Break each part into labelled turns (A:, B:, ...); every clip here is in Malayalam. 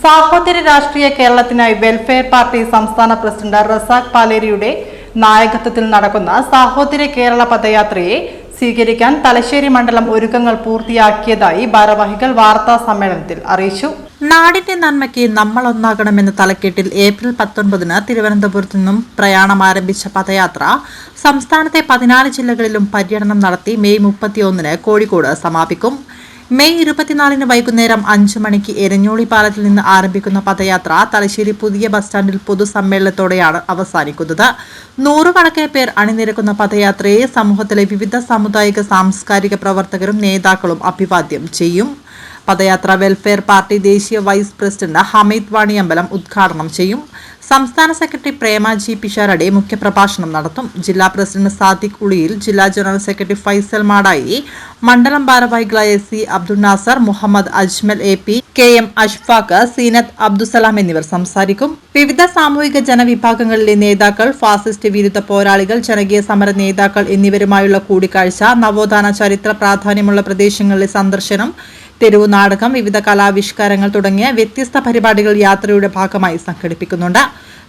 A: സാഹോദര്യ രാഷ്ട്രീയ കേരളത്തിനായി വെൽഫെയർ പാർട്ടി സംസ്ഥാന പ്രസിഡന്റ് റസാഖ് പാലേരിയുടെ നായകത്വത്തിൽ നടക്കുന്ന സാഹോദര്യ കേരള പദയാത്രയെ സ്വീകരിക്കാൻ തലശ്ശേരി മണ്ഡലം ഒരുക്കങ്ങൾ പൂർത്തിയാക്കിയതായി ഭാരവാഹികൾ വാർത്താ സമ്മേളനത്തിൽ അറിയിച്ചു.
B: നാടിന്റെ നന്മയ്ക്ക് നമ്മൾ ഒന്നാകണമെന്ന തലക്കെട്ടിൽ ഏപ്രിൽ 19 തിരുവനന്തപുരത്തു നിന്നും പ്രയാണം ആരംഭിച്ച പദയാത്ര സംസ്ഥാനത്തെ 14 ജില്ലകളിലും പര്യടനം നടത്തി മെയ് 31 കോഴിക്കോട് സമാപിക്കും. മെയ് 24 വൈകുന്നേരം 5 മണിക്ക് എരഞ്ഞോളി പാലത്തിൽ നിന്ന് ആരംഭിക്കുന്ന പദയാത്ര തലശ്ശേരി പുതിയ ബസ് സ്റ്റാൻഡിൽ പൊതുസമ്മേളനത്തോടെയാണ് അവസാനിക്കുന്നത്. നൂറുകണക്കിന് പേർ അണിനിരക്കുന്ന പദയാത്രയെ സമൂഹത്തിലെ വിവിധ സാമുദായിക സാംസ്കാരിക പ്രവർത്തകരും നേതാക്കളും അഭിവാദ്യം ചെയ്യും. പദയാത്ര വെൽഫെയർ പാർട്ടി ദേശീയ വൈസ് പ്രസിഡന്റ് ഹമീദ് വാണിയമ്പലം ഉദ്ഘാടനം ചെയ്യും. സംസ്ഥാന സെക്രട്ടറി പ്രേമ ജി പിഷാരടെ മുഖ്യപ്രഭാഷണം നടത്തും. ജില്ലാ പ്രസിഡന്റ് സാദിഖ് ഉളിയിൽ, ജില്ലാ ജനറൽ സെക്രട്ടറി ഫൈസൽ മാടായി, മണ്ഡലം ഭാരവാഹികളായ C Abdul Nasar, Muhammad Ajmal AP, KM Ashfaq, Zeenath Abdussalam എന്നിവർ സംസാരിക്കും. വിവിധ സാമൂഹിക ജനവിഭാഗങ്ങളിലെ നേതാക്കൾ, ഫാസിസ്റ്റ് വിരുദ്ധ പോരാളികൾ, ജനകീയ സമര നേതാക്കൾ എന്നിവരുമായുള്ള കൂടിക്കാഴ്ച, നവോത്ഥാന ചരിത്ര പ്രാധാന്യമുള്ള പ്രദേശങ്ങളിലെ സന്ദർശനം, തെരുവു നാടകം, വിവിധ കലാവിഷ്കാരങ്ങൾ തുടങ്ങിയ വ്യത്യസ്ത പരിപാടികൾ യാത്രയുടെ ഭാഗമായി സംഘടിപ്പിക്കുന്നുണ്ട്.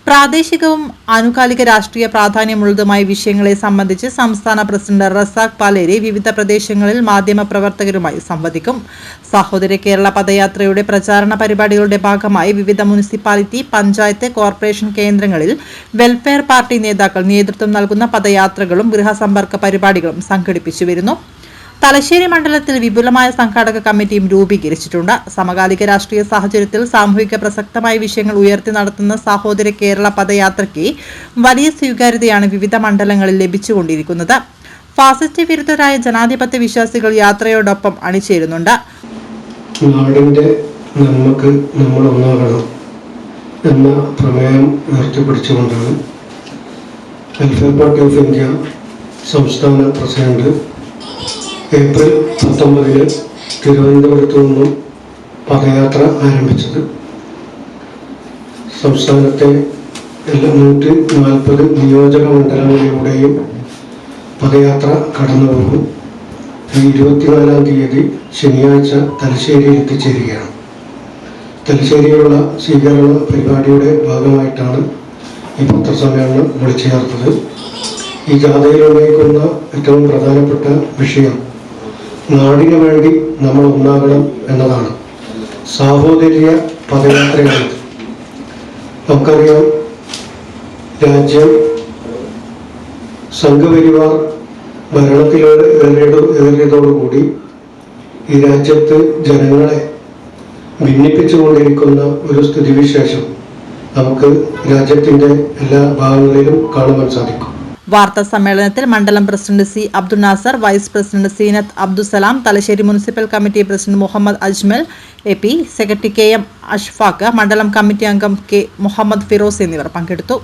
B: പ്രാദേശികവും ആനുകാലിക രാഷ്ട്രീയ പ്രാധാന്യമുള്ളതുമായ വിഷയങ്ങളെ സംബന്ധിച്ച് സംസ്ഥാന പ്രസിഡന്റ് റസാഖ് പാലേരി വിവിധ പ്രദേശങ്ങളിൽ മാധ്യമപ്രവർത്തകരുമായി സംവദിക്കും. സാഹോദര്യ കേരള പദയാത്രയുടെ പ്രചാരണ പരിപാടികളുടെ ഭാഗമായി വിവിധ മുനിസിപ്പാലിറ്റി, പഞ്ചായത്ത്, കോർപ്പറേഷൻ കേന്ദ്രങ്ങളിൽ വെൽഫെയർ പാർട്ടി നേതാക്കൾ നേതൃത്വം നൽകുന്ന പദയാത്രകളും ഗൃഹസമ്പർക്ക പരിപാടികളും സംഘടിപ്പിച്ചു വരുന്നു. തലശ്ശേരി മണ്ഡലത്തിൽ വിപുലമായ സംഘാടക കമ്മിറ്റിയും രൂപീകരിച്ചിട്ടുണ്ട്. സമകാലിക രാഷ്ട്രീയ സാഹചര്യത്തിൽ സാമൂഹിക പ്രസക്തമായ വിഷയങ്ങൾ ഉയർത്തി നടത്തുന്ന സാഹോദര്യ കേരള പദയാത്രയ്ക്ക് വലിയ സ്വീകാര്യതയാണ് വിവിധ മണ്ഡലങ്ങളിൽ ലഭിച്ചുകൊണ്ടിരിക്കുന്നത്. ഫാസിസ്റ്റ് വിരുദ്ധരായ ജനാധിപത്യ വിശ്വാസികൾ യാത്രയോടൊപ്പം അണിചേരുന്നുണ്ട്.
C: നാടിന്റെ നന്മക്ക് നമ്മൾ ഒന്നാകണം എന്ന പ്രമേയം ഉയർത്തിപ്പിടിച്ചുകൊണ്ടാണ് വെൽഫെയർ പാർട്ടി ഓഫ് ഇന്ത്യ സംസ്ഥാന പ്രസിഡന്റ് ഏപ്രിൽ 19 തിരുവനന്തപുരത്തു നിന്നും പദയാത്ര ആരംഭിച്ചത്. സംസ്ഥാനത്തെ 140 നിയോജക മണ്ഡലങ്ങളിലൂടെയും പദയാത്ര കടന്നുപോകും. 24 തീയതി ശനിയാഴ്ച തലശ്ശേരിയിൽ എത്തിച്ചേരുകയാണ്. തലശ്ശേരിയിലുള്ള സ്വീകരണ പരിപാടിയുടെ ഭാഗമായിട്ടാണ് ഈ പത്രസമ്മേളനം വിളിച്ചു ചേർത്തത്. ഈ ജാഥയിൽ ഉന്നയിക്കുന്ന ഏറ്റവും പ്രധാനപ്പെട്ട വിഷയം നാടിനു വേണ്ടി നമ്മൾ ഒന്നാകണം എന്നതാണ്. സാഹോദര്യ പദയാത്രയാണ്. നമുക്കറിയാം, രാജ്യം സംഘപരിവാർ ഭരണത്തിലേറിയതോടുകൂടി ഈ രാജ്യത്ത് ജനങ്ങളെ ഭിന്നിപ്പിച്ചുകൊണ്ടിരിക്കുന്ന ഒരു സ്ഥിതിവിശേഷം നമുക്ക് രാജ്യത്തിൻ്റെ എല്ലാ ഭാഗങ്ങളിലും കാണുവാൻ സാധിക്കും.
B: വാർത്താ സമ്മേളനത്തിൽ മണ്ഡലം president C Abdul Nasar, vice president Zeenath Abdussalam, Thalassery municipal committee president Muhammad Ajmal AP, secretary KM Ashfaq, മണ്ഡലം കമ്മിറ്റി അംഗം K മുഹമ്മദ് ഫിറോസ് എന്നിവർ പങ്കെടുത്തു.